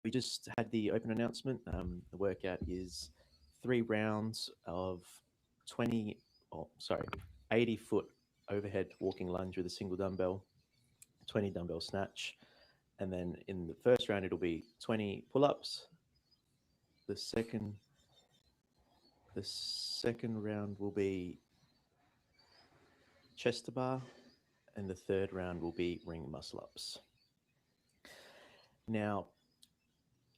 we just had the open announcement. The workout is 3 rounds of 20, oh, sorry, 80-foot overhead walking lunge with a single dumbbell, 20 dumbbell snatch. And then in the first round, it'll be 20 pull-ups. The second, the second round will be chest to bar, and the third round will be ring muscle ups. Now,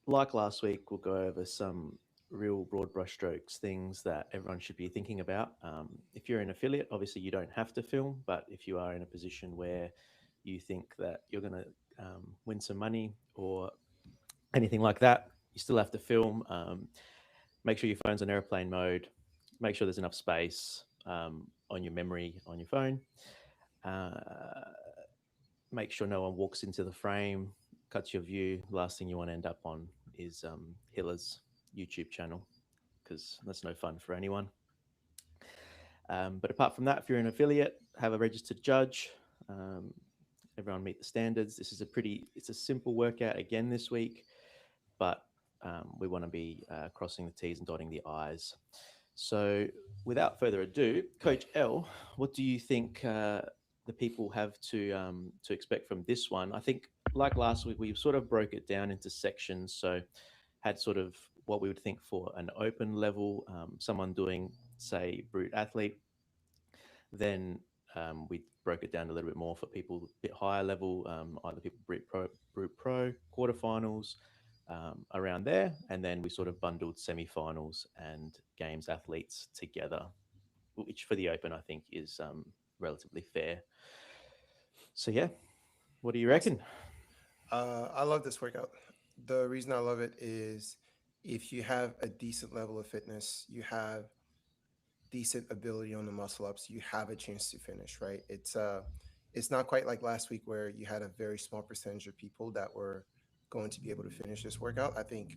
like last week, we'll go over some real broad brushstrokes, things that everyone should be thinking about. If you're an affiliate, obviously you don't have to film, but if you are in a position where you think that you're going to win some money or anything like that, you still have to film. Make sure your phone's on airplane mode. Make sure there's enough space on your memory on your phone. Uh, Make sure no one walks into the frame, cuts your view. The last thing you want to end up on is Hiller's YouTube channel, because that's no fun for anyone. But apart from that, if you're an affiliate, have a registered judge. Everyone meet the standards. It's a simple workout again this week, but we want to be crossing the T's and dotting the I's. So without further ado, Coach L, what do you think the people have to expect from this one? I think, like last week, we sort of broke it down into sections. So had sort of what we would think for an open level, someone doing, say, brute athlete. Then we broke it down a little bit more for people a bit higher level, either people brute pro, quarterfinals, around there. And then we sort of bundled semifinals and games athletes together, which for the open, I think is relatively fair. So yeah, what do you reckon? I love this workout. The reason I love it is if you have a decent level of fitness, you have decent ability on the muscle ups, you have a chance to finish, right? It's not quite like last week where you had a very small percentage of people that were going to be able to finish this workout. I think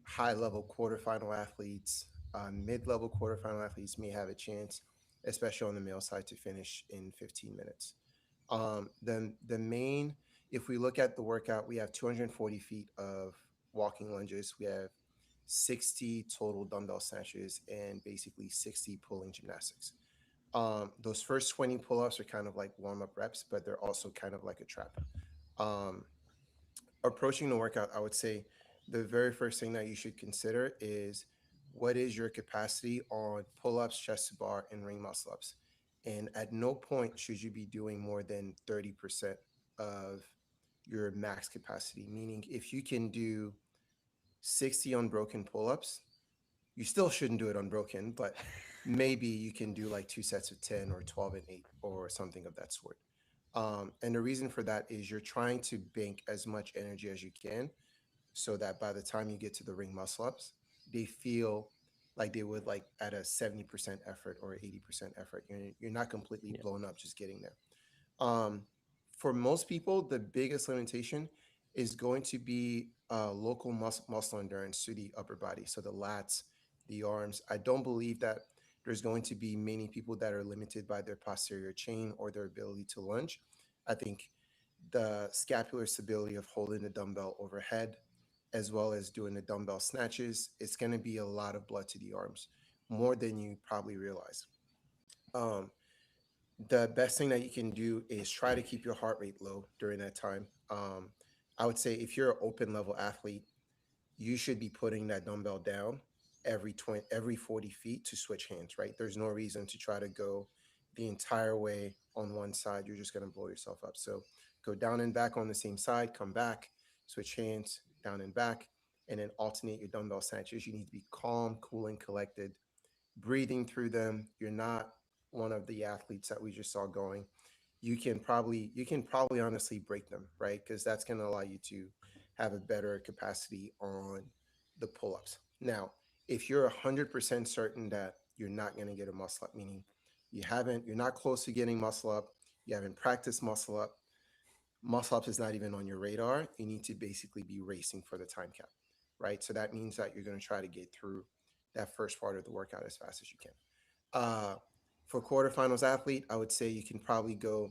high level quarterfinal athletes, mid level quarterfinal athletes may have a chance, especially on the male side, to finish in 15 minutes. Then the main, if we look at the workout, we have 240 feet of walking lunges. We have 60 total dumbbell snatches and basically 60 pulling gymnastics. Those first 20 pull-ups are kind of like warm-up reps, but they're also kind of like a trap. Um, Approaching the workout, I would say the very first thing that you should consider is what is your capacity on pull-ups, chest to bar, and ring muscle ups. And at no point should you be doing more than 30% of your max capacity. Meaning, if you can do 60 unbroken pull-ups, you still shouldn't do it unbroken, but maybe you can do like 2 sets of 10 or 12 and 8 or something of that sort. And the reason for that is you're trying to bank as much energy as you can so that by the time you get to the ring muscle ups, they feel like they would like at a 70% effort or 80% effort. You're not completely Yeah. blown up just getting there. Um, for most people, the biggest limitation is going to be local muscle endurance to the upper body. So the lats, the arms. I don't believe that there's going to be many people that are limited by their posterior chain or their ability to lunge. I think the scapular stability of holding the dumbbell overhead, as well as doing the dumbbell snatches, it's going to be a lot of blood to the arms, more than you probably realize. Um, the best thing that you can do is try to keep your heart rate low during that time. I would say if you're an open level athlete, you should be putting that dumbbell down every 40 feet to switch hands, right? There's no reason to try to go the entire way on one side. You're just going to blow yourself up. So go down and back on the same side, come back, switch hands, down and back, and then alternate your dumbbell snatches. You need to be calm, cool, and collected, breathing through them. You're not one of the athletes that we just saw going. You can probably honestly break them, right? Because that's going to allow you to have a better capacity on the pull-ups. Now, if you're 100% certain that you're not going to get a muscle up, meaning you're not close to getting muscle up, you haven't practiced muscle ups is not even on your radar, you need to basically be racing for the time cap, right? So that means that you're going to try to get through that first part of the workout as fast as you can. Uh, for quarterfinals athlete, I would say you can probably go,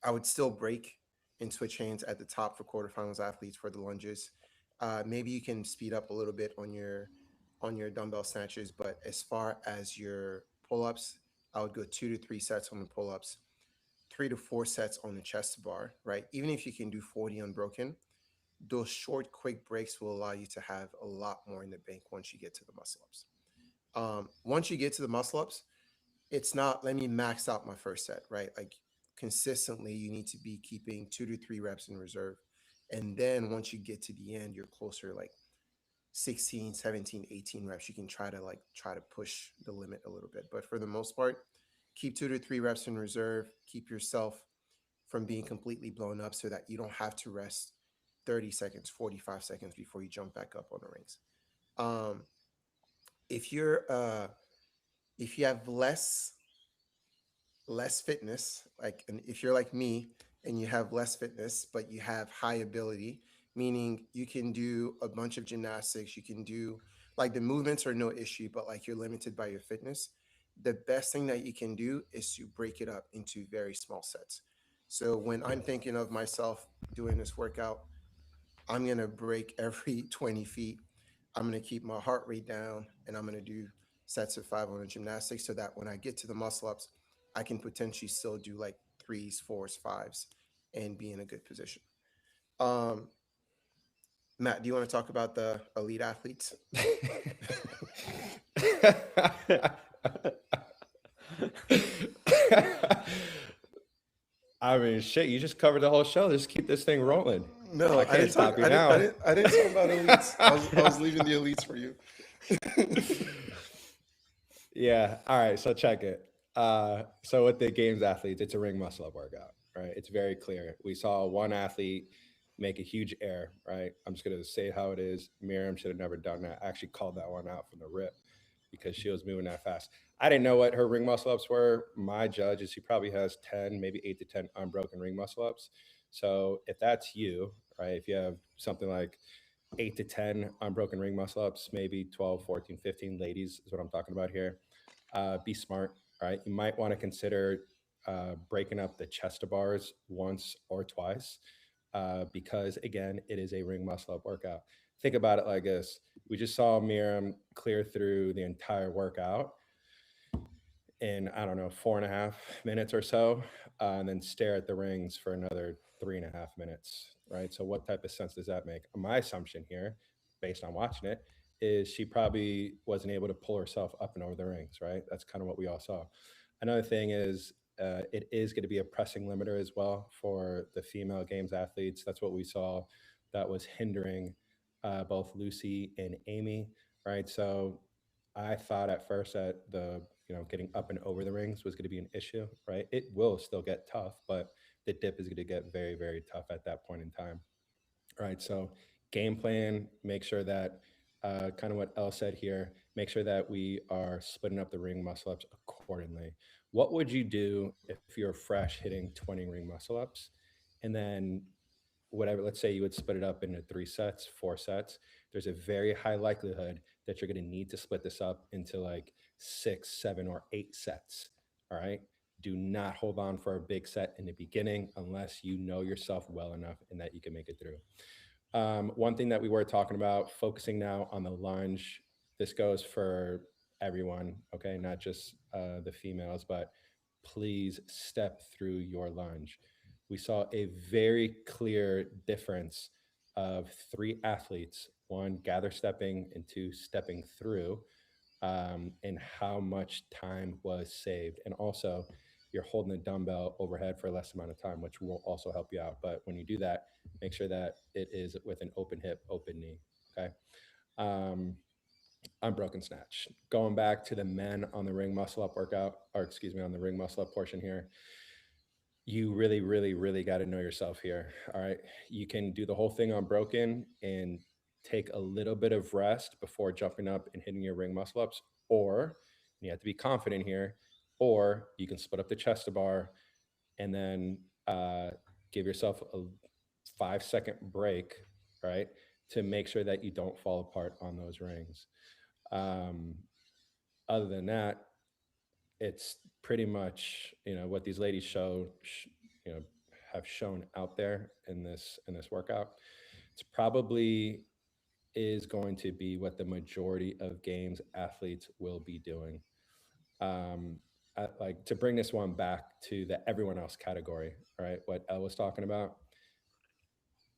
I would still break and switch hands at the top for quarterfinals athletes for the lunges. Maybe you can speed up a little bit on your dumbbell snatches, but as far as your pull-ups, I would go 2 to 3 sets on the pull-ups, 3 to 4 sets on the chest bar, right? Even if you can do 40 unbroken, those short, quick breaks will allow you to have a lot more in the bank once you get to the muscle ups. Once you get to the muscle ups, it's not let me max out my first set, right? Like consistently, you need to be keeping 2 to 3 reps in reserve. And then once you get to the end, you're closer like 16, 17, 18 reps. You can try to push the limit a little bit. But for the most part, keep 2 to 3 reps in reserve. Keep yourself from being completely blown up so that you don't have to rest 30 seconds, 45 seconds before you jump back up on the rings. Um, if you're if you have less fitness, like, and if you're like me and you have less fitness but you have high ability, meaning you can do a bunch of gymnastics, you can do, like, the movements are no issue, but like you're limited by your fitness, the best thing that you can do is to break it up into very small sets. So when I'm thinking of myself doing this workout, I'm going to break every 20 feet. I'm going to keep my heart rate down, and I'm going to do sets of 5 on the gymnastics so that when I get to the muscle ups, I can potentially still do like threes, fours, fives, and be in a good position. Um, Matt, do you want to talk about the elite athletes? I mean, shit, you just covered the whole show. Just keep this thing rolling. No, I can't stop you now. I didn't talk about elites. I was leaving the elites for you. Yeah. All right. So check it. So with the games athletes, it's a ring muscle up workout, right? It's very clear. We saw one athlete make a huge error, right? I'm just gonna say how it is. Miriam should have never done that. I actually called that one out from the rip because she was moving that fast. I didn't know what her ring muscle ups were. My judge is she probably has 10, maybe 8 to 10 unbroken ring muscle ups. So if that's you, right? If you have something like 8 to 10 unbroken ring muscle ups, maybe 12, 14, 15 ladies is what I'm talking about here. Be smart, right? You might want to consider breaking up the chest to bars once or twice because, again, it is a ring muscle up workout. Think about it like this. We just saw Miriam clear through the entire workout in, I don't know, 4.5 minutes or so, and then stare at the rings for another 3.5 minutes, right? So, what type of sense does that make? My assumption here, based on watching it, is she probably wasn't able to pull herself up and over the rings, right? That's kind of what we all saw. Another thing is, it is going to be a pressing limiter as well for the female games athletes. That's what we saw that was hindering both Lucy and Amy, right? So I thought at first that the getting up and over the rings was going to be an issue, right? It will still get tough, but the dip is going to get very, very tough at that point in time, right? So game plan, make sure that kind of what Elle said here, make sure that we are splitting up the ring muscle ups accordingly. What would you do if you're fresh hitting 20 ring muscle ups and then whatever, let's say you would split it up into 3 sets, 4 sets, there's a very high likelihood that you're going to need to split this up into like 6, 7, or 8 sets. All right. Do not hold on for a big set in the beginning unless you know yourself well enough and that you can make it through. One thing that we were talking about, focusing now on the lunge. This goes for everyone, okay, not just the females, but please step through your lunge. We saw a very clear difference of 3 athletes, one gather stepping and two stepping through, and how much time was saved. And also, you're holding a dumbbell overhead for a less amount of time, which will also help you out. But when you do that, make sure that it is with an open hip, open knee. Okay. Um, Unbroken snatch. Going back to the men on the ring muscle up workout, or excuse me, on the ring muscle up portion here, you really, really, really got to know yourself here. All right. You can do the whole thing unbroken and take a little bit of rest before jumping up and hitting your ring muscle ups, or you have to be confident here, or you can split up the chest to bar and then give yourself a 5 second break, right, to make sure that you don't fall apart on those rings. Um, Other than that, it's pretty much what these ladies you know have shown out there in this workout. It's probably is going to be what the majority of games athletes will be doing. Like to bring this one back to the everyone else category, right? What Elle was talking about,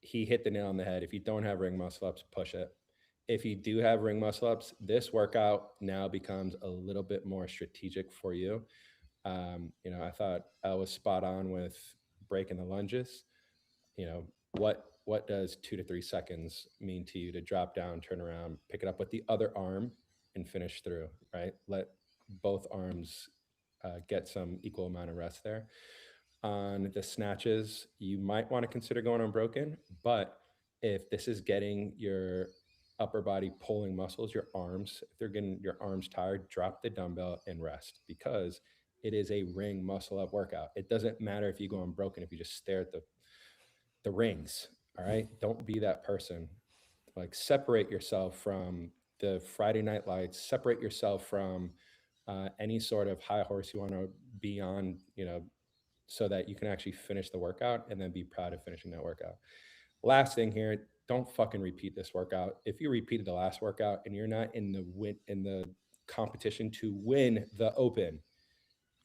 he hit the nail on the head. If you don't have ring muscle ups, push it. If you do have ring muscle ups, this workout now becomes a little bit more strategic for you. I thought I was spot on with breaking the lunges. What does 2 to 3 seconds mean to you to drop down, turn around, pick it up with the other arm, and finish through? Right, let both arms get some equal amount of rest there. On the snatches, you might want to consider going unbroken, but if this is getting your upper body pulling muscles, your arms, if they're getting your arms tired, drop the dumbbell and rest, because it is a ring muscle up workout. It doesn't matter if you go unbroken if you just stare at the rings. All right, don't be that person. Like, separate yourself from the Friday night lights, separate yourself from any sort of high horse you want to be on, so that you can actually finish the workout and then be proud of finishing that workout. Last thing here, don't fucking repeat this workout. If you repeated the last workout and you're not in the competition to win the open,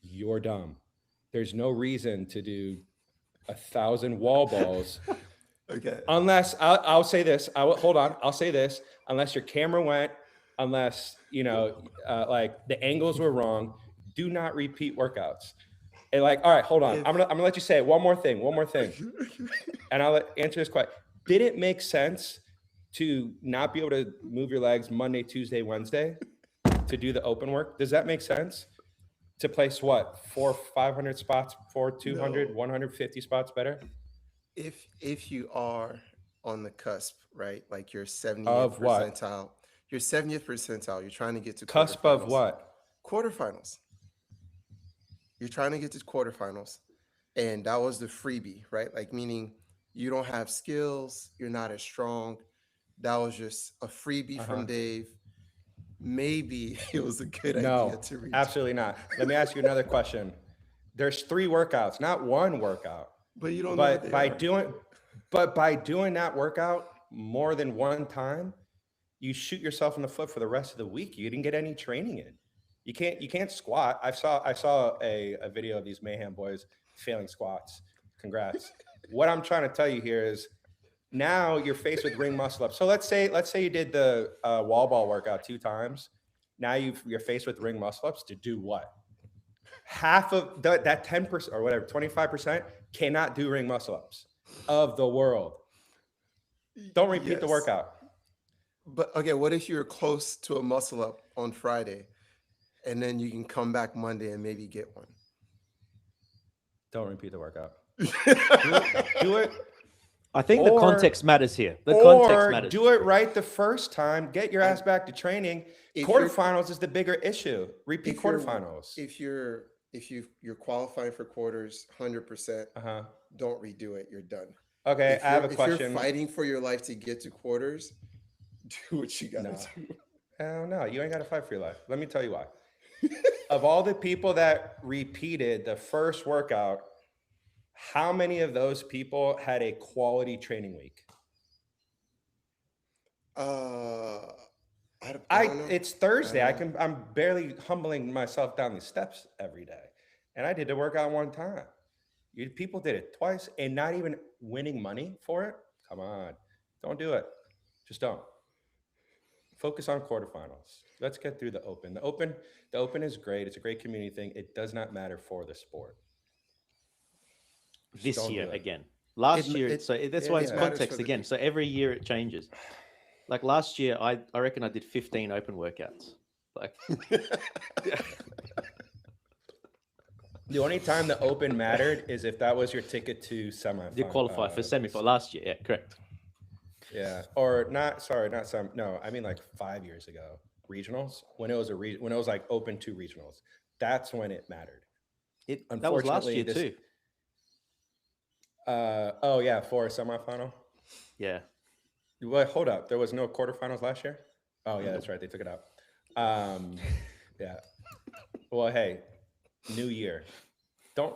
you're dumb. There's no reason to do 1,000 wall balls. Okay. Unless I'll say this. Hold on. I'll say this. Unless your camera went, unless like the angles were wrong, do not repeat workouts. And like, all right, hold on. I'm gonna let you say it. One more thing, and I'll answer this question. Did it make sense to not be able to move your legs Monday, Tuesday, Wednesday to do the open work? Does that make sense? To place what, 500 spots, 200, No. 150 spots better? If you are on the cusp, right? Like your 70th Of what? percentile, your 70th percentile, you're trying to get to Cusp of what? Quarterfinals. You're trying to get to quarterfinals. And that was the freebie, right? Like, meaning you don't have skills, you're not as strong. That was just a freebie from Dave. Maybe it was a good idea to reach. Absolutely not. Let me ask you another question. There's 3 workouts, not one workout. But you don't know what they are. By doing that workout more than one time, you shoot yourself in the foot for the rest of the week. You didn't get any training in. You can't squat. I saw a video of these Mayhem boys failing squats. Congrats. What I'm trying to tell you here is, now you're faced with ring muscle up. So let's say you did the wall ball workout 2 times. Now you're faced with ring muscle ups to do what? Half of that 10% or whatever, 25% cannot do ring muscle ups of the world. Don't repeat the workout. But okay, what if you're close to a muscle up on Friday, and then you can come back Monday and maybe get one? Don't repeat the workout. Do it. I think the context matters here. The context matters. Do it right the first time. Get your ass back to training. Quarterfinals is the bigger issue. Repeat quarterfinals. If you're qualifying for quarters 100%, don't redo it. You're done. Okay, I have a question. If you're fighting for your life to get to quarters, do what you gotta do. Hell no, you ain't gotta fight for your life. Let me tell you why. Of all the people that repeated the first workout, how many of those people had a quality training week? It's Thursday. I'm barely humbling myself down these steps every day, and I did the workout 1 time. People did it twice and not even winning money for it. Come on, don't do it. Just don't. Focus on quarterfinals. Let's get through the open. The open is great. It's a great community thing. It does not matter for the sport. This year again. Last year, so that's why it's context again. So every year it changes. Like last year, I reckon I did 15 open workouts. Like the only time the open mattered is if that was your ticket to semifinal. You qualify for semifinal last year. Yeah, correct. Yeah, or not. Sorry, not some. No, I mean like 5 years ago, regionals when it was when it was like open to regionals. That's when it mattered. That was last year too. Oh yeah, for a semifinal. Yeah. Well, hold up. There was no quarterfinals last year. Oh yeah, that's right. They took it out. Yeah. Well, hey, new year. Don't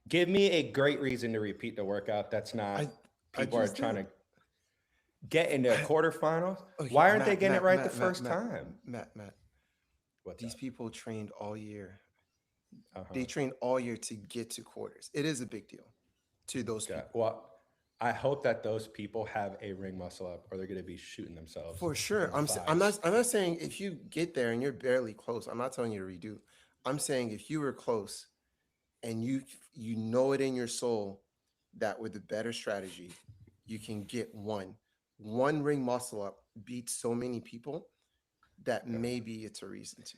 give me a great reason to repeat the workout. That's not. People are trying to. get into quarterfinals. Okay, Why aren't they Matt, getting it Matt, right Matt, the Matt, first Matt, time? Matt. What's These that? people trained all year. Uh-huh. They trained all year to get to quarters. It is a big deal to those Okay. people. Well, I hope that those people have a ring muscle up, or they're going to be shooting themselves For sure. in the I'm thighs. not saying if you get there and you're barely close, I'm not telling you to redo. I'm saying if you were close and you know it in your soul that with a better strategy, you can get one ring muscle up, beat so many people that Okay. maybe it's a reason to.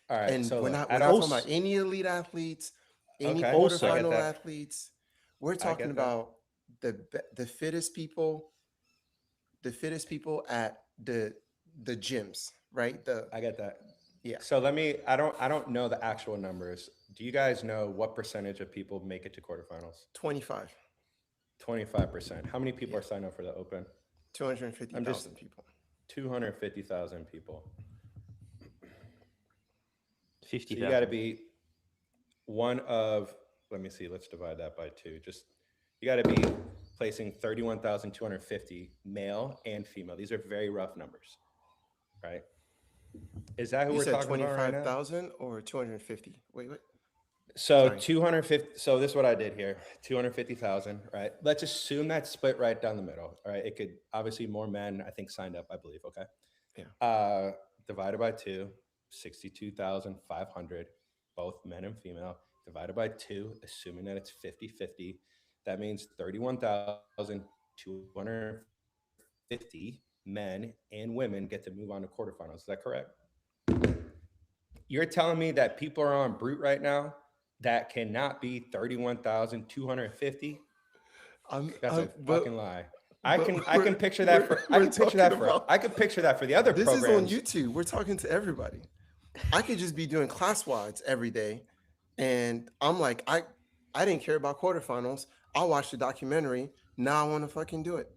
All right. And So look, I we're not don't. talking about Also, any elite athletes, any Okay. I get also, quarterfinal that. athletes. We're I talking get that. about the fittest people, at the gyms, right? I get that. Yeah, So let me. I don't know the actual numbers. Do you guys know what percentage of people make it to quarterfinals? 25. 25%. How many people Yeah, are signed up for the Open? I'm just 250,000 people. 250,000 people. So you got to 50,000. be one of. Let me see. Let's divide that by two. Just you got to be placing 31,250 male and female. These are very rough numbers, right? Is that who You we're said talking about right now? 25,000 or 250? Wait. So Sorry. 250. So this is what I did here. 250,000. Right. Let's assume that's split right down the middle. All right. It could obviously more men, I think, signed up, I believe. Okay. Yeah. Divided by two, 62,500, both men and female. Divided by two, assuming that it's 50-50. That means 31,250 men and women get to move on to quarterfinals. Is that correct? You're telling me that people are on Brute right now that cannot be 31,250? That's a But fucking lie. but I can picture that for I can picture talking that for about I can picture that for the other this is on programs. YouTube. We're talking to everybody. I could just be doing class wides every day, and I'm like, I didn't care about quarterfinals. I watched the documentary. Now I want to fucking do it.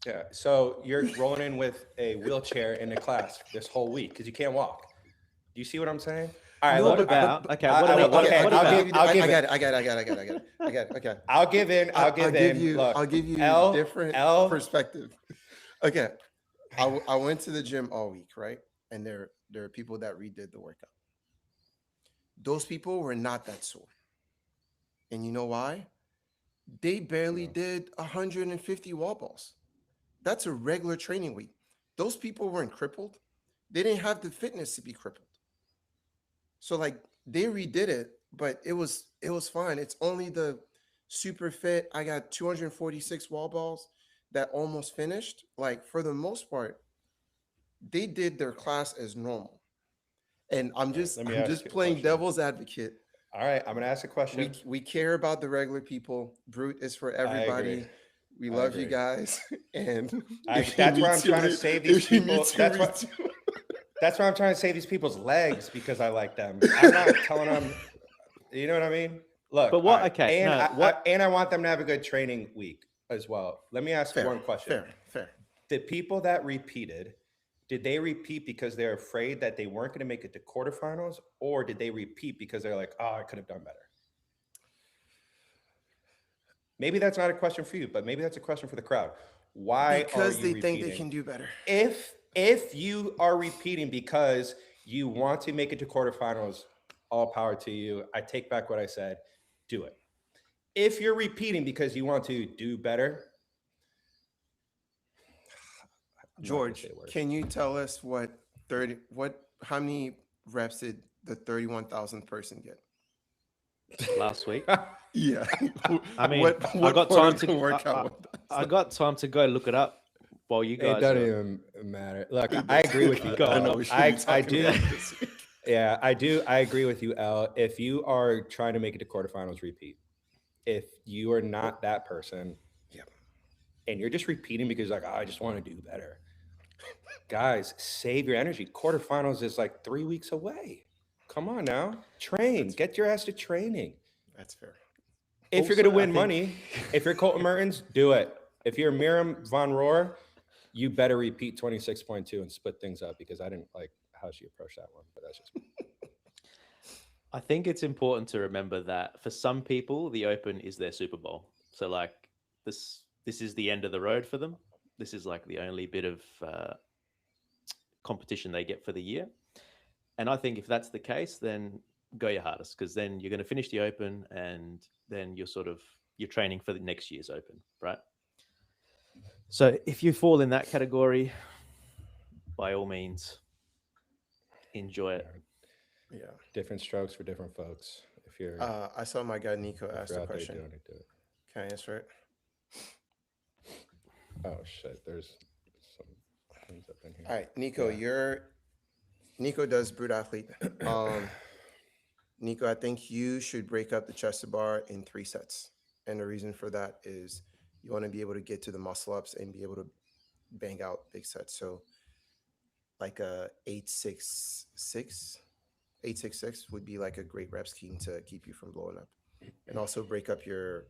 Yeah. So you're rolling in with a wheelchair in the class this whole week because you can't walk. Do you see what I'm saying? All right, No, What look. about, okay, what I about, will. what, Okay, what I'll about, give you. I'll give I it. got it. I got it. Okay. I'll give in. I'll give in. Look, I'll give you L different L. perspective. Okay. I went to the gym all week, right? And there are people that redid the workout. Those people were not that sore. And you know why? They barely No. did 150 wall balls. That's a regular training week. Those people weren't crippled. They didn't have the fitness to be crippled. So like they redid it, but it was fine. It's only the super fit. I got 246 wall balls that almost finished. Like for the most part, they did their class as normal. And I'm All right. just Let me I'm ask just you a playing question. devil's advocate. All right, I'm gonna ask a question. We care about the regular people. Brute is for I agree. everybody. We I love you agree. guys. And I, if you that's why need I'm to trying to read, save these if you need people. to That's read, what. That's why I'm trying to save these people's legs because I like them. I'm not telling them. You know what I mean? Look, but all what, right, okay, and no, what, I want them to have a good training week as well. Let me ask fair, one question: fair. the people that repeated, did they repeat because they're afraid that they weren't going to make it to quarterfinals, or did they repeat because they're like, "Oh, I could have done better"? Maybe that's not a question for you, but maybe that's a question for the crowd. Why are Because you they think they repeating? can do better. If you are repeating because you want to make it to quarterfinals, all power to you. I take back what I said. Do it. If you're repeating because you want to do better, I'm not going to George, say words. can you tell us how many reps did the 31,000 person get? last week? Yeah. I mean, I What got part time of the to, workout was I that? got time to go look it up while you It guys doesn't are, even matter. Look, It I does. agree with you. I know L. we should be I talking do. about this week. Yeah, I do. I agree with you, L. If you are trying to make it to quarterfinals, repeat. If you are not that person Yeah. and you're just repeating because like, oh, I just want to do better, guys, save your energy. Quarterfinals is like 3 weeks away. Come on now, train. That's Get your ass to training. that's fair. If you're also, gonna I win think, money, if you're Colton Mertens, do it. If you're Miriam Von Rohr, you better repeat 26.2 and split things up because I didn't like how she approached that one, but that's just me. I think it's important to remember that for some people, the Open is their Super Bowl. So like this is the end of the road for them. This is like the only bit of competition they get for the year. And I think if that's the case, then go your hardest, because then you're going to finish the Open, and then you're training for the next year's Open, right? So if you fall in that category, by all means, enjoy it. Yeah. Different strokes for different folks. I saw my guy Nico If ask you're the out there question. doing it, do it. Can I answer it? Oh shit, there's some things up in here. All right, Nico, Yeah. Nico does brute athlete. Nico, I think you should break up the chest to bar in 3 sets. And the reason for that is you want to be able to get to the muscle ups and be able to bang out big sets. So like a 866, 866 would be like a great rep scheme to keep you from blowing up. And also break up your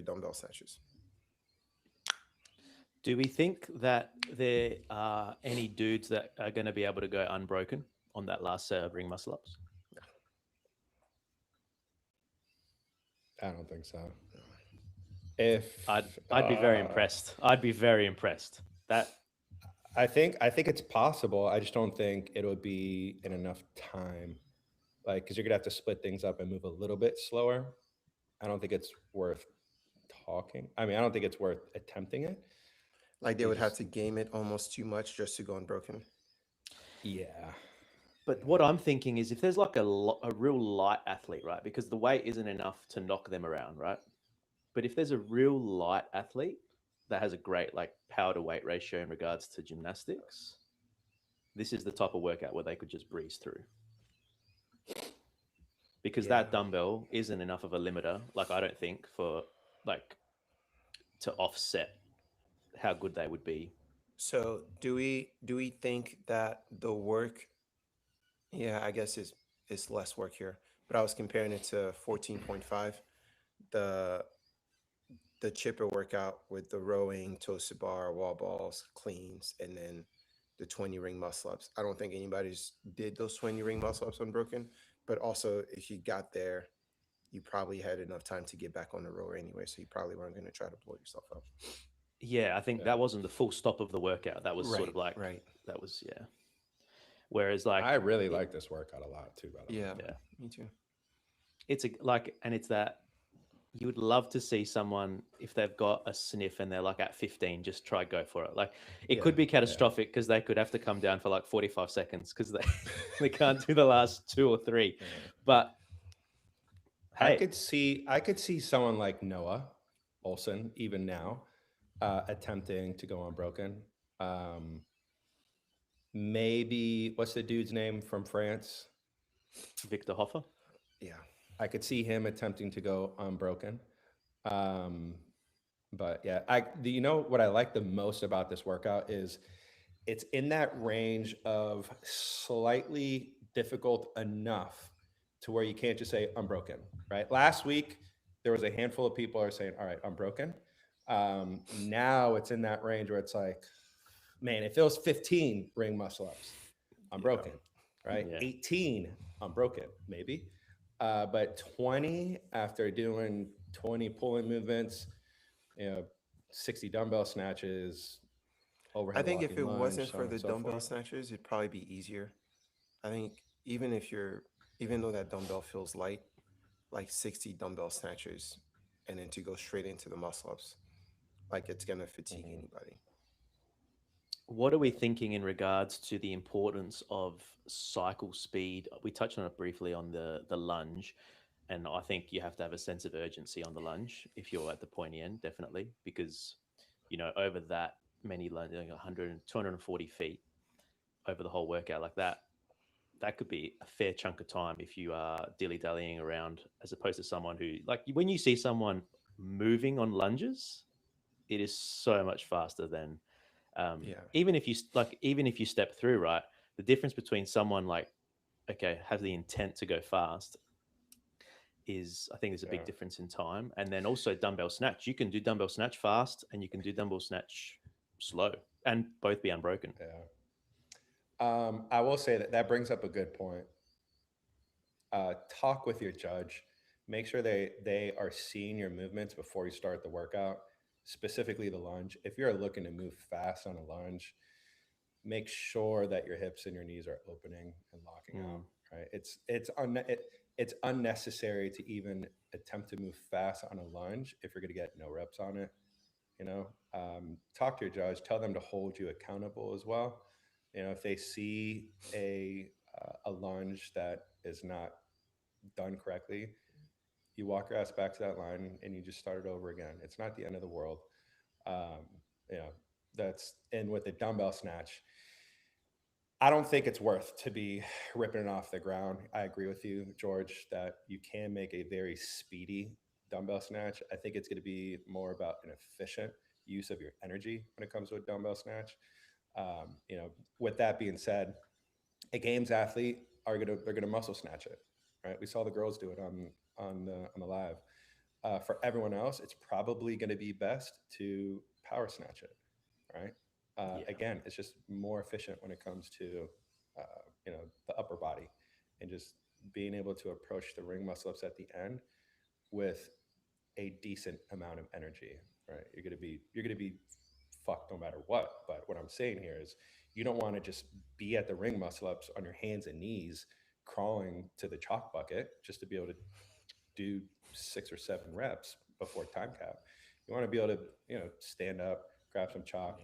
dumbbell snatches. Do we think that there are any dudes that are going to be able to go unbroken on that last set of ring muscle ups? I don't think so. If I'd be very impressed. I'd be very impressed. That I think it's possible. I just don't think it would be in enough time. Like, because you're gonna have to split things up and move a little bit slower. I don't think it's worth talking. I mean, I don't think it's worth attempting it. Like they You would have just- to game it almost too much just to go unbroken. Yeah. But what I'm thinking is, if there's like a real light athlete, right? Because the weight isn't enough to knock them around, right? But if there's a real light athlete that has a great like power to weight ratio in regards to gymnastics, this is the type of workout where they could just breeze through. Because Yeah. that dumbbell isn't enough of a limiter, like I don't think, for like to offset how good they would be. So do we think that the work, yeah, I guess is less work here, but I was comparing it to 14.5, the the chipper workout with the rowing, toes to bar, wall balls, cleans, and then the 20 ring muscle ups. I don't think anybody's did those 20 ring muscle ups unbroken, but also if you got there, you probably had enough time to get back on the rower anyway, so you probably weren't going to try to blow yourself up. Yeah, I think Yeah. that wasn't the full stop of the workout. That was sort of like Right. that was yeah. Whereas like I really like this workout a lot too, by the way. Yeah, yeah, me too. it's a like, and it's that you would love to see someone, if they've got a sniff and they're like at 15, just try go for it. Like it could Yeah. be catastrophic because they could have to come down for like 45 seconds because they they can't do the last 2 or 3. Yeah. But I hey, could see someone like Noah Olson even now attempting to go unbroken. Um, maybe what's the dude's name from France? Victor Hoffer. Yeah. I could see him attempting to go unbroken. Um, but yeah, you know what I like the most about this workout is it's in that range of slightly difficult enough to where you can't just say unbroken, right? Last week there was a handful of people are saying, all right, unbroken. Now it's in that range where it's like, man, if it was 15 ring muscle ups, unbroken, right? Yeah. 18 unbroken, maybe. But 20 after doing 20 pulling movements, 60 dumbbell snatches, I overhead think if walking it lunge, wasn't so for on the and so dumbbell forth. snatchers, it'd probably be easier. I think even though that dumbbell feels light, like 60 dumbbell snatchers, and then to go straight into the muscle ups, like it's gonna fatigue Mhm. anybody. What are we thinking in regards to the importance of cycle speed? We touched on it briefly on the lunge, and I think you have to have a sense of urgency on the lunge if you're at the pointy end, definitely, because over that many lunge, like 100 240 feet over the whole workout like that, that could be a fair chunk of time if you are dilly dallying around, as opposed to someone who, like, when you see someone moving on lunges, it is so much faster than Yeah. even if you step through, right? The difference between someone like, okay, has the intent to go fast, is, I think there's a big Yeah. difference in time. And then also dumbbell snatch. You can do dumbbell snatch fast and you can do dumbbell snatch slow and both be unbroken. Yeah. I will say that brings up a good point. Talk with your judge. Make sure they are seeing your movements before you start the workout. specifically the lunge. If you're looking to move fast on a lunge, make sure that your hips and your knees are opening and locking out. Right? It's unnecessary to even attempt to move fast on a lunge if you're going to get no reps on it. Talk to your judge, tell them to hold you accountable as well. If they see a lunge that is not done correctly, you walk your ass back to that line and you just start it over again. It's not the end of the world. um, you know and with the dumbbell snatch, I don't think it's worth to be ripping it off the ground. I agree with you, George, that you can make a very speedy dumbbell snatch. I think it's going to be more about an efficient use of your energy when it comes to a dumbbell snatch. With that being said, a games athlete they're gonna muscle snatch it, right? We saw the girls do it on the live. For everyone else, it's probably going to be best to power snatch it, right? Yeah. Again, it's just more efficient when it comes to the upper body, and just being able to approach the ring muscle ups at the end with a decent amount of energy, right? You're gonna be fucked no matter what. But what I'm saying here is you don't want to just be at the ring muscle ups on your hands and knees crawling to the chalk bucket just to be able to do 6 or 7 reps before time cap. You want to be able to, stand up, grab some chalk,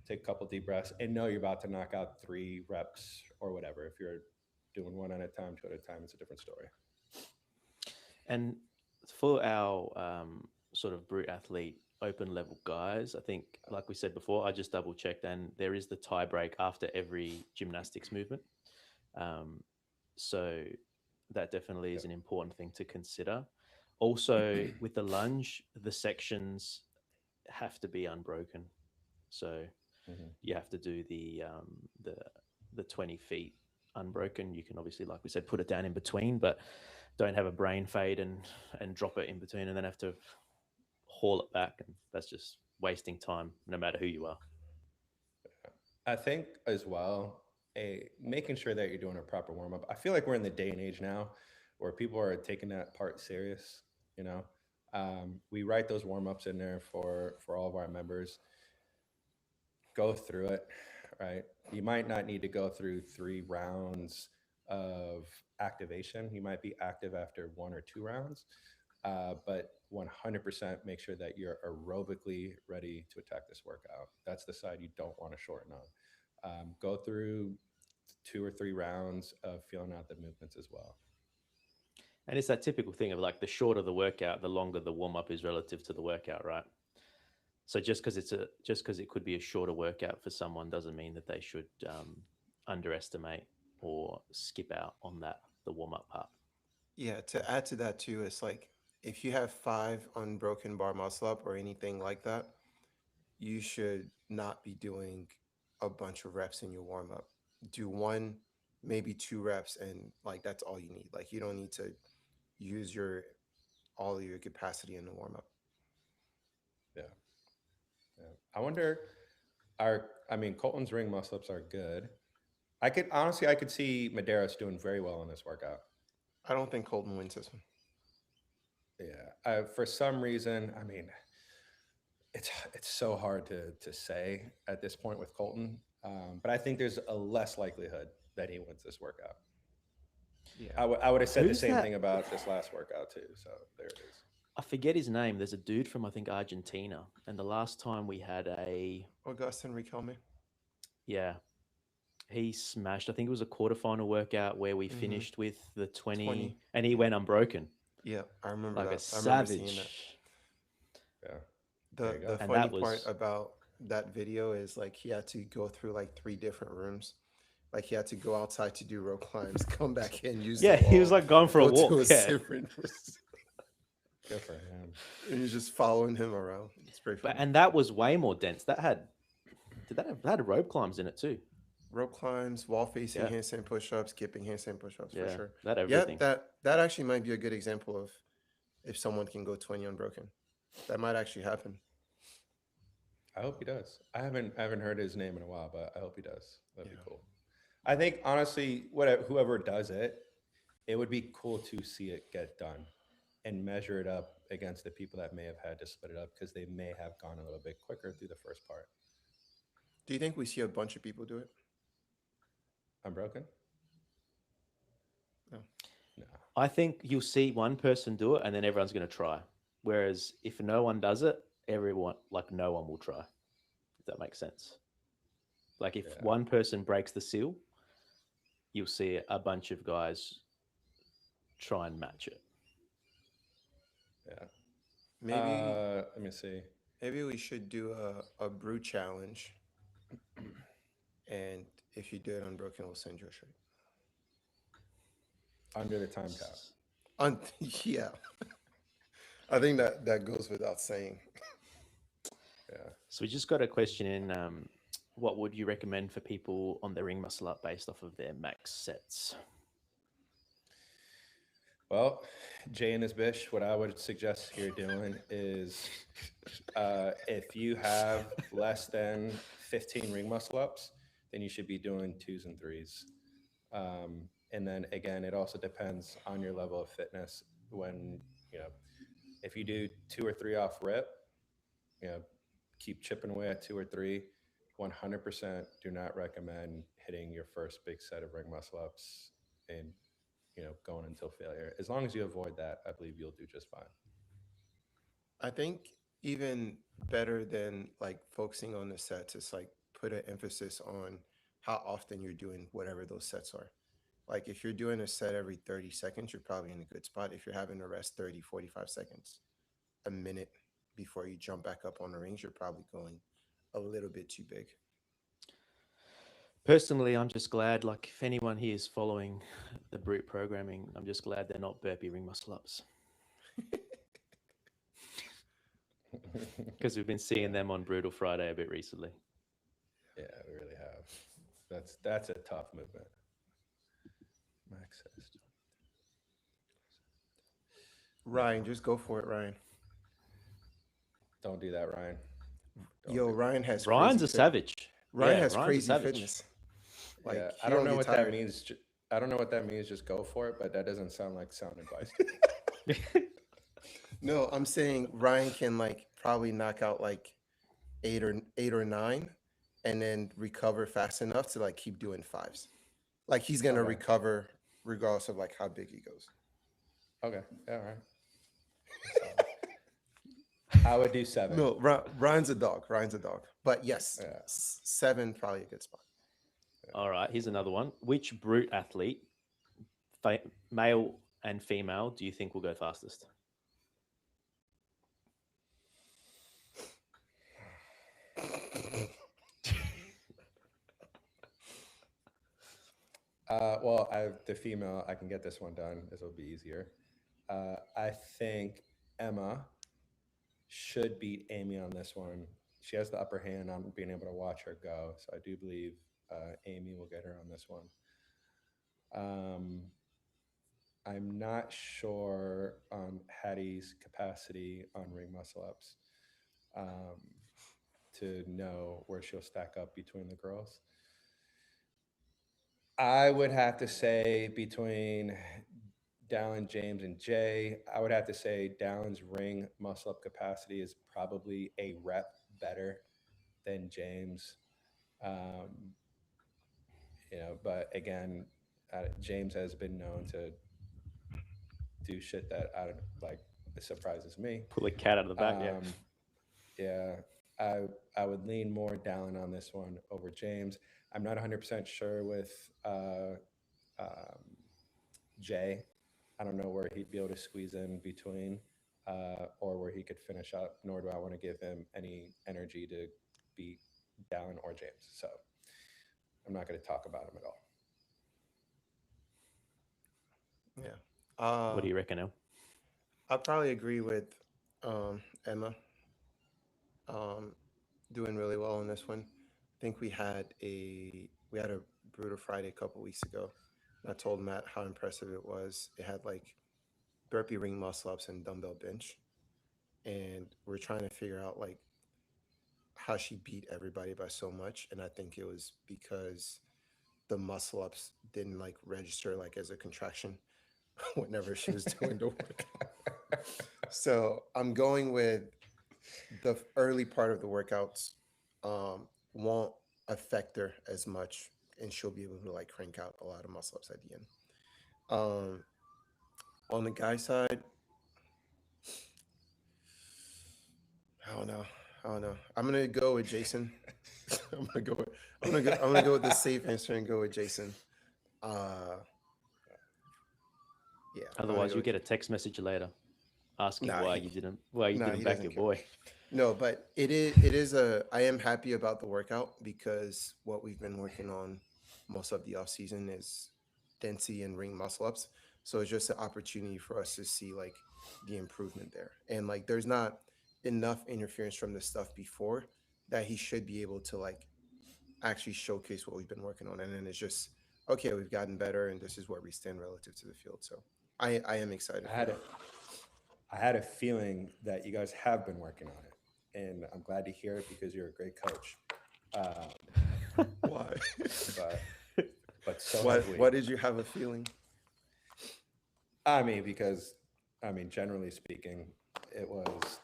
take a couple deep breaths, and know you're about to knock out 3 reps or whatever. If you're doing one at a time, 2 at a time, it's a different story. And for our sort of brute athlete open level guys, I think, like we said before, I just double checked, and there is the tie break after every gymnastics movement. So that definitely is an important thing to consider. Also, with the lunge, the sections have to be unbroken. So you have to do the 20 feet unbroken. You can obviously, like we said, put it down in between, but don't have a brain fade and drop it in between and then have to haul it back. And that's just wasting time, no matter who you are. I think as well, making sure that you're doing a proper warm up. I feel like we're in the day and age now where people are taking that part serious. We write those warm ups in there for all of our members. Go through it, right? You might not need to go through 3 rounds of activation. You might be active after 1 or 2 rounds, but 100% make sure that you're aerobically ready to attack this workout. That's the side you don't want to shorten on. Go through 2 or 3 rounds of feeling out the movements as well. And it's that typical thing of like the shorter the workout, the longer the warm up is relative to the workout, right? So just because it could be a shorter workout for someone doesn't mean that they should underestimate or skip out on the warm up part. Yeah, to add to that too, it's like if you have 5 unbroken bar muscle up or anything like that, you should not be doing a bunch of reps in your warm up. Do 1, maybe 2 reps, and like that's all you need. Like you don't need to use all of your capacity in the warm up. Yeah. I wonder, Colton's ring muscle ups are good. I could see Medeiros doing very well in this workout. I don't think Colton wins this one. Yeah. For some reason, it's so hard to say at this point with Colton. But I think there's a less likelihood that he wins this workout. Yeah. I would have said Who's the same that? thing about this last workout too. So there it is. I forget his name. There's a dude from, I think, Argentina. And the last time we had Augustin Riquelme. yeah, he smashed. I think it was a quarterfinal workout where we Mhm. finished with the 20, 20. and he went unbroken Yeah, I remember like that. a I remember seeing that. savage. Yeah. There you The go. And funny that was- part about that video is like he had to go through like 3 different rooms. Like he had to go outside to do rope climbs, come back in, use Yeah, the he was wall, like going for a go to walk. Yeah. different room. Good for him. And you're just following him around. It's pretty But funny. and that was way more dense. That had rope climbs in it too. Rope climbs, wall facing Yeah. handstand push-ups, skipping handstand push-ups Yeah, for sure. that Yeah, everything. that actually might be a good example of if someone can go 20 unbroken. That might actually happen. I hope he does. I haven't heard his name in a while, but I hope he does. That'd Yeah. be cool. I think honestly, whoever does it, it would be cool to see it get done. and measure it up against the people that may have had to split it up because they may have gone a little bit quicker through the first part. Do you think we see a bunch of people do it? Unbroken? No. No. I think you'll see one person do it and then everyone's going to try. Whereas if no one does it, no one will try. If that makes sense. Like if Yeah. one person breaks the seal, you'll see a bunch of guys try and match it. Yeah. Maybe Let me see. maybe we should do a brew challenge, and if you do it unbroken, we'll send you a shirt. Under the time cap. Yeah, I think that goes without saying. Yeah. So we just got a question in. What would you recommend for people on their ring muscle up based off of their max sets? Well, Jay and his bish, what I would suggest you're doing is if you have less than 15 ring muscle ups, then you should be doing twos and threes. And then again, it also depends on your level of fitness. When, you know, if you do 2 or 3 off rip, you know, keep chipping away at 2 or 3. 100% do not recommend hitting your first big set of ring muscle ups and, going until failure. As long as you avoid that, I believe you'll do just fine. I think even better than like focusing on the sets, it's like put an emphasis on how often you're doing whatever those sets are. Like if you're doing a set every 30 seconds, you're probably in a good spot. If you're having to rest 30, 45 seconds, a minute before you jump back up on the rings, you're probably going a little bit too big. Personally, I'm just glad, like, if anyone here is following the brute programming, I'm just glad they're not burpee ring muscle ups because we've been seeing them on Brutal Friday a bit recently. Yeah, we really have. That's a tough movement. Max says. Ryan, just go for it, Ryan. Don't do that, Ryan. Yo, Ryan has Ryan's crazy a fit- savage. Ryan Yeah, has Ryan's a crazy savage. fitness. Like Yeah, he I don't know get what tired. that means. I don't know what that means. Just go for it, but that doesn't sound like sound advice. No, I'm saying Ryan can like probably knock out like eight or nine, and then recover fast enough to like keep doing fives. Like he's gonna Okay. recover regardless of like how big he goes. Okay. All right. I would do 7. No, Ryan's a dog. Ryan's a dog. But yes, Yeah. 7 probably a good spot. All right, here's another one. Which brute athlete, male and female, do you think will go fastest? Well, the female, I can get this one done. This will be easier. I think Emma should beat Amy on this one. She has the upper hand on being able to watch her go. So I do believe Amy will get her on this one. I'm not sure on Hattie's capacity on ring muscle ups to know where she'll stack up between the girls. I would have to say between Dallin, James, and Jay, I would have to say Dallin's ring muscle up capacity is probably a rep better than James. But again, James has been known to do shit that I don't like. It surprises me. Pull a cat out of the bag. Yeah, I would lean more Dallin on this one over James. I'm not 100% sure with Jay. I don't know where he'd be able to squeeze in between or where he could finish up, nor do I want to give him any energy to beat Dallin or James. So I'm not going to talk about him at all. Yeah. What do you reckon, El? I probably agree with Emma. Doing really well on this one. I think we had a brutal Friday a couple weeks ago. And I told Matt how impressive it was. It had like burpee ring muscle ups and dumbbell bench, and we're trying to figure out like how she beat everybody by so much. And I think it was because the muscle ups didn't like register like as a contraction whenever she was doing the work. So I'm going with the early part of the workouts won't affect her as much, and she'll be able to like crank out a lot of muscle ups at the end. Um, on the guy side, I don't know. I don't know. I'm gonna go with Jason. I'm gonna go. With, I'm gonna go with the safe answer and go with Jason. Uh, yeah. I'm gonna Otherwise, go you with get a text message later asking Nah, why you nah, didn't he back doesn't your care. boy. No, but it is a I am happy about the workout because what we've been working on most of the off season is density and ring muscle ups. So it's just an opportunity for us to see like the improvement there. And like there's not enough interference from the stuff before that he should be able to like actually showcase what we've been working on. And then it's just okay, we've gotten better and this is where we stand relative to the field. So I am excited I for had a, that. I had a feeling that you guys have been working on it, and I'm glad to hear it because you're a great coach. Why? But so have what we. what did you have a feeling? I mean, because generally speaking, it was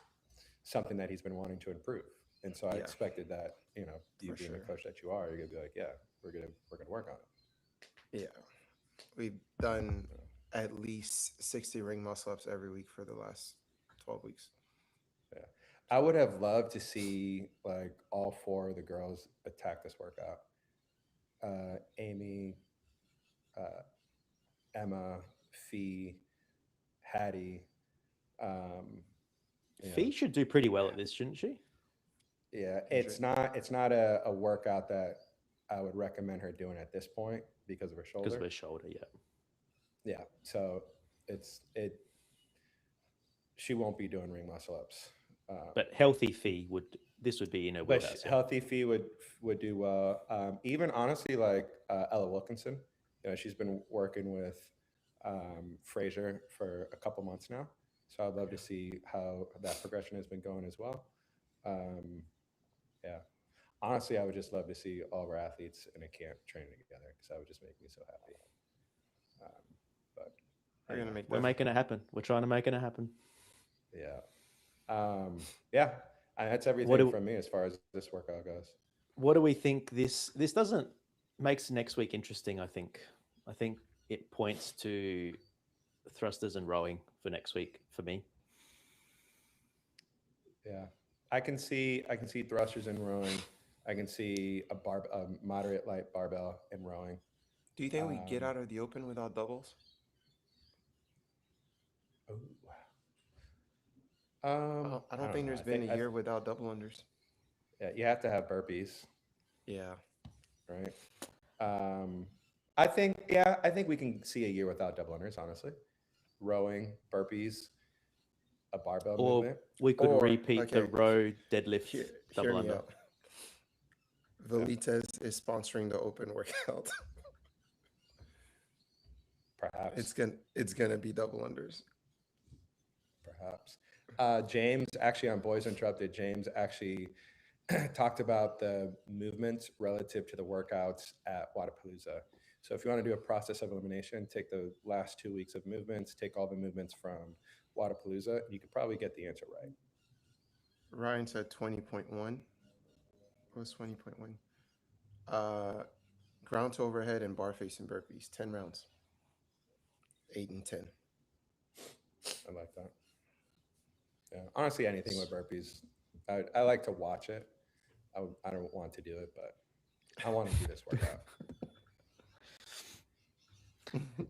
something that he's been wanting to improve, and so I Yeah, expected that you for being the sure. coach that you are, you're gonna be like, yeah, we're gonna work on Yeah. We've done at least 60 ring muscle ups every week for the last 12 weeks. it. Yeah, I would have loved to see like all four of the girls attack this workout. Amy, uh, Emma, Fee, Hattie. Um, you know, Fee should do pretty well at this, shouldn't she? yeah, Andre. it's not a workout that I would recommend her doing at this point because of her Because of shoulder. her shoulder, yeah. Yeah, so it she won't be doing ring muscle ups. But healthy Fee would be in her But wheelhouse, yeah. healthy Fee would do well. Even honestly, like Ella Wilkinson, she's been working with Fraser for a couple months now. So I'd love to Yeah. see how that progression has been going as well. Um, yeah, honestly, I would just love to see all of our athletes in a camp training together because that would just make me so happy. Um, but We're going to anyway, make We're that making it happen. happen. We're trying to make it happen. yeah, yeah, that's What everything do from me as far as this workout goes. what do we think this doesn't makes next week interesting, I think. I think it points to thrusters and rowing for next week for me. Yeah, I can see thrusters in rowing. I can see a moderate light barbell in rowing. Do you think we get Um, out of the open without doubles? ooh, I I don't don't think know. there's been a year without double unders. Yeah, you have to have burpees, Yeah. right? Um, I think we can see a year without double unders. Honestly, rowing, burpees, a barbell Or movement. we could Or, repeat the okay, row deadlift hear double me under. out. Yeah, Velites is sponsoring the open workout. perhaps, it's gonna be double unders. perhaps. James actually on Boys Interrupted. James actually talked about the movements relative to the workouts at Wadapalooza. So if you want to do a process of elimination, take the last 2 weeks of movements, take all the movements from Wadapalooza, you could probably get the answer right. Ryan said 20.1. What was 20.1? Uh, ground to overhead and bar facing burpees. 10 rounds. 8 and 10. I like that. Yeah. Honestly, anything with burpees, I like to watch it. I don't want to do it, but I want to do this workout.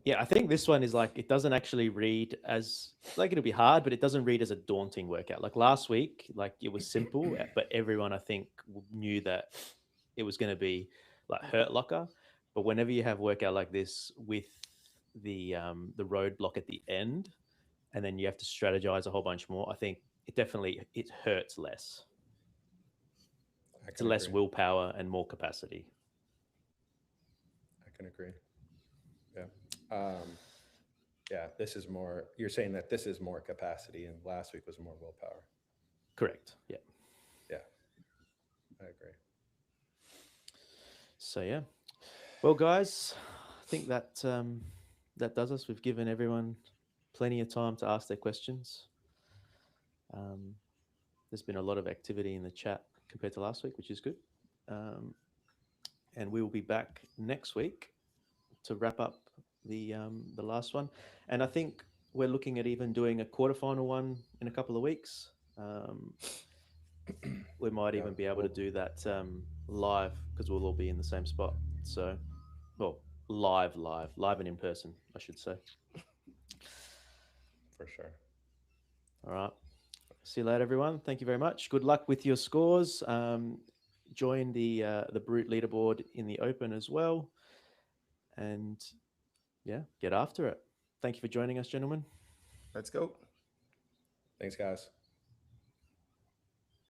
Yeah, I think this one is like it doesn't actually read as like it'll be hard, but it doesn't read as a daunting workout. Like last week, like it was simple, but everyone I think knew that it was going to be like hurt locker. But whenever you have workout like this with the roadblock at the end, and then you have to strategize a whole bunch more, I think it hurts less. I It's can less agree. willpower and more capacity. I can agree. Yeah. Yeah, this is more, you're saying that this is more capacity and last week was more willpower. Correct. Yeah. Yeah, I agree. So yeah. Well, guys, I think that that does us. We've given everyone plenty of time to ask their questions. Um, there's been a lot of activity in the chat compared to last week, which is good. And we will be back next week to wrap up the last one. And I think we're looking at even doing a quarterfinal one in a couple of weeks. We might even be able to do that live because we'll all be in the same spot. So, well, live and in person, I should say. For sure. All right. See you later, everyone. Thank you very much. Good luck with your scores. Join the Brute leaderboard in the Open as well. And yeah, get after it. Thank you for joining us, gentlemen. Let's go. Thanks, guys.